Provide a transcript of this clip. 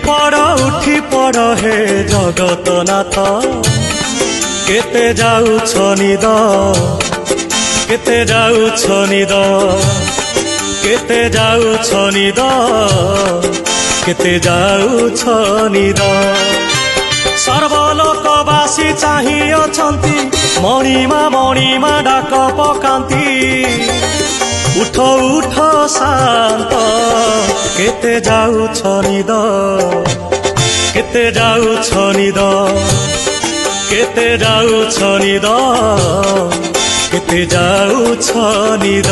उठी पड़ हे जगतनाथ केते जाउछ निद केते जाउछ निद केते जाउछ निद केते जाउछ निद सर्वलोकवासी चाहि अछंती मणिमा डाक पकांती उठ उठ शांत केते जाउछ निद केते जाउछ निद केते जाउछ निद केते जाउछ निद।